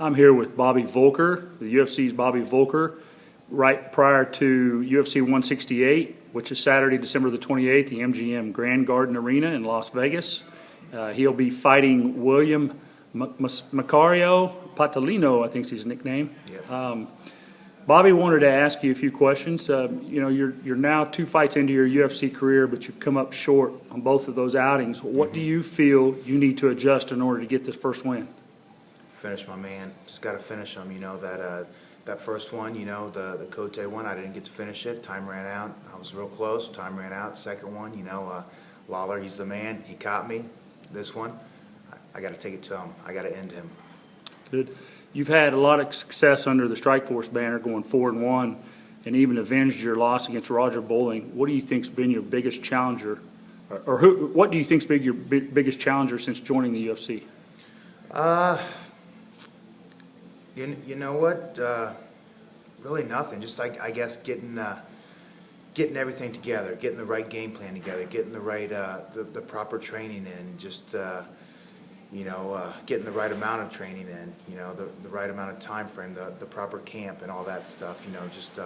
I'm here with Bobby Voelker, the UFC's Bobby Voelker, right prior to UFC 168, which is Saturday, December the 28th, the MGM Grand Garden Arena in Las Vegas. He'll be fighting William Macario, Patalino, I think is his nickname. Yep. Bobby, wanted to ask you a few questions. You're now 2 fights into your UFC career, but you've come up short on both of those outings. What do you feel you need to adjust in order to get this first win? Finish, my man. Just got to finish him. That first one, the Cote one, I didn't get to finish it. Time ran out. I was real close. Time ran out. Second one, Lawler, he's the man. He caught me. This one, I got to take it to him. I got to end him. Good. You've had a lot of success under the Strikeforce banner, going 4-1, and even avenged your loss against Roger Bowling. What do you think's been your biggest challenger, what do you think's been your biggest challenger since joining the UFC? You know what? Really nothing. Just I guess getting everything together, getting the right game plan together, getting the right the proper training in, just getting the right amount of training in, the right amount of time frame, the proper camp and all that stuff. Just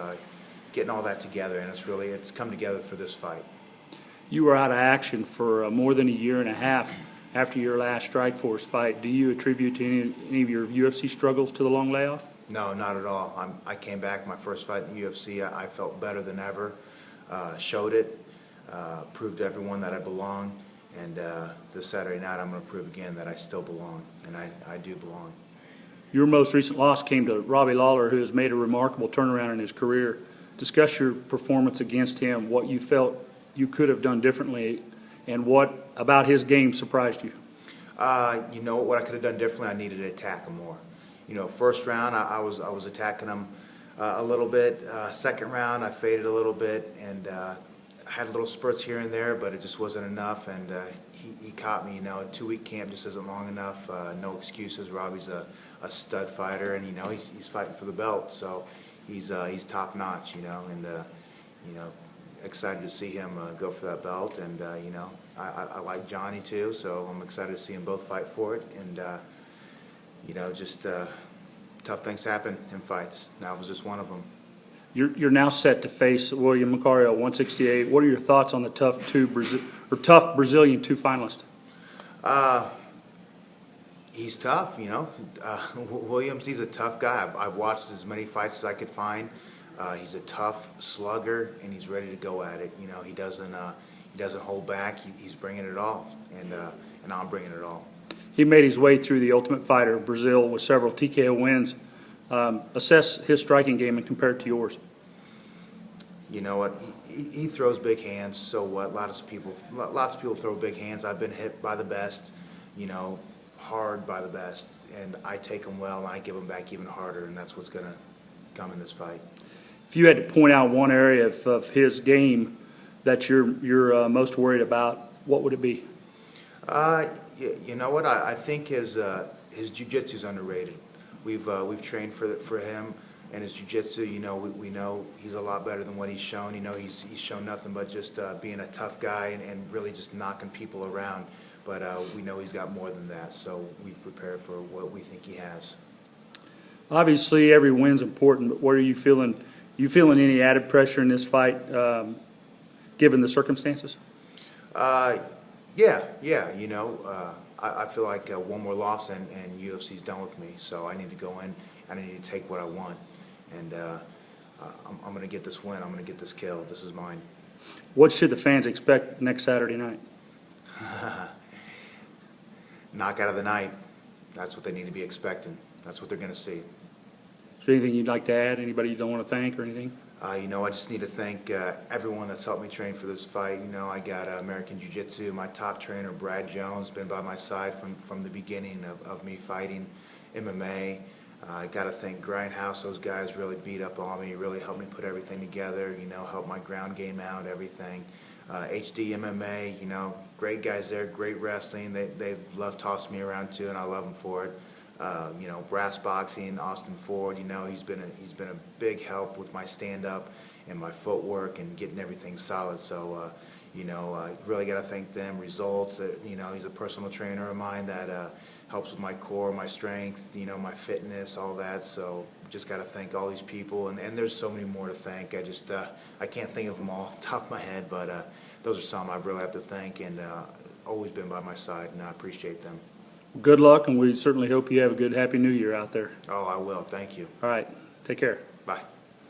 getting all that together, and it's come together for this fight. You were out of action for more than a year and a half after your last Strikeforce fight. Do you attribute to any of your UFC struggles to the long layoff? No, not at all. I came back, my first fight in the UFC, I felt better than ever, showed it, proved to everyone that I belong, and this Saturday night I'm going to prove again that I still belong, and I do belong. Your most recent loss came to Robbie Lawler, who has made a remarkable turnaround in his career. Discuss your performance against him, what you felt you could have done differently, and what about his game surprised you? What I could have done differently, I needed to attack him more. First round I was attacking him a little bit. Second round I faded a little bit and had little spurts here and there, but it just wasn't enough. And he caught me. A 2-week camp just isn't long enough. No excuses. Robbie's a stud fighter, and he's fighting for the belt, so he's top notch. And excited to see him go for that belt, and I like Johnny too, so I'm excited to see them both fight for it. And tough things happen in fights. That was just one of them. You're now set to face William Macario, 168. What are your thoughts on the tough Brazilian 2 finalist? He's tough, Williams, he's a tough guy. I've watched as many fights as I could find. He's a tough slugger, and he's ready to go at it. He doesn't hold back. He's bringing it all, and I'm bringing it all. He made his way through the Ultimate Fighter, Brazil, with several TKO wins. Assess his striking game and compare it to yours. You know what? He throws big hands. So what? Lots of people throw big hands. I've been hit by the best, hard by the best, and I take them well, and I give them back even harder, and that's what's going to come in this fight. If you had to point out one area of his game that you're most worried about, what would it be? You know what? I think his jiu-jitsu is underrated. We've trained for him and his jiu-jitsu. We know he's a lot better than what he's shown. He's shown nothing but just being a tough guy and really just knocking people around. But we know he's got more than that. So we've prepared for what we think he has. Obviously, every win's important. But what are you feeling? You feeling any added pressure in this fight, given the circumstances? Yeah. I feel like one more loss and UFC's done with me. So I need to go in and I need to take what I want. And I'm going to get this win. I'm going to get this kill. This is mine. What should the fans expect next Saturday night? Knockout of the night. That's what they need to be expecting. That's what they're going to see. Is there anything you'd like to add? Anybody you don't want to thank or anything? I just need to thank everyone that's helped me train for this fight. I got American Jiu-Jitsu. My top trainer, Brad Jones, been by my side from the beginning of me fighting MMA. I got to thank Grindhouse. Those guys really beat up on me, really helped me put everything together, helped my ground game out, everything. HD MMA, great guys there, great wrestling. They love tossing me around too, and I love them for it. Brass Boxing, Austin Ford, he's been a big help with my stand-up and my footwork and getting everything solid. So, I really got to thank them. Results, he's a personal trainer of mine that helps with my core, my strength, you know, my fitness, all that. So just got to thank all these people, and there's so many more to thank. I can't think of them all off the top of my head, but those are some I really have to thank, and always been by my side, and I appreciate them. Good luck, and we certainly hope you have a good, happy New Year out there. Oh, I will. Thank you. All right. Take care. Bye.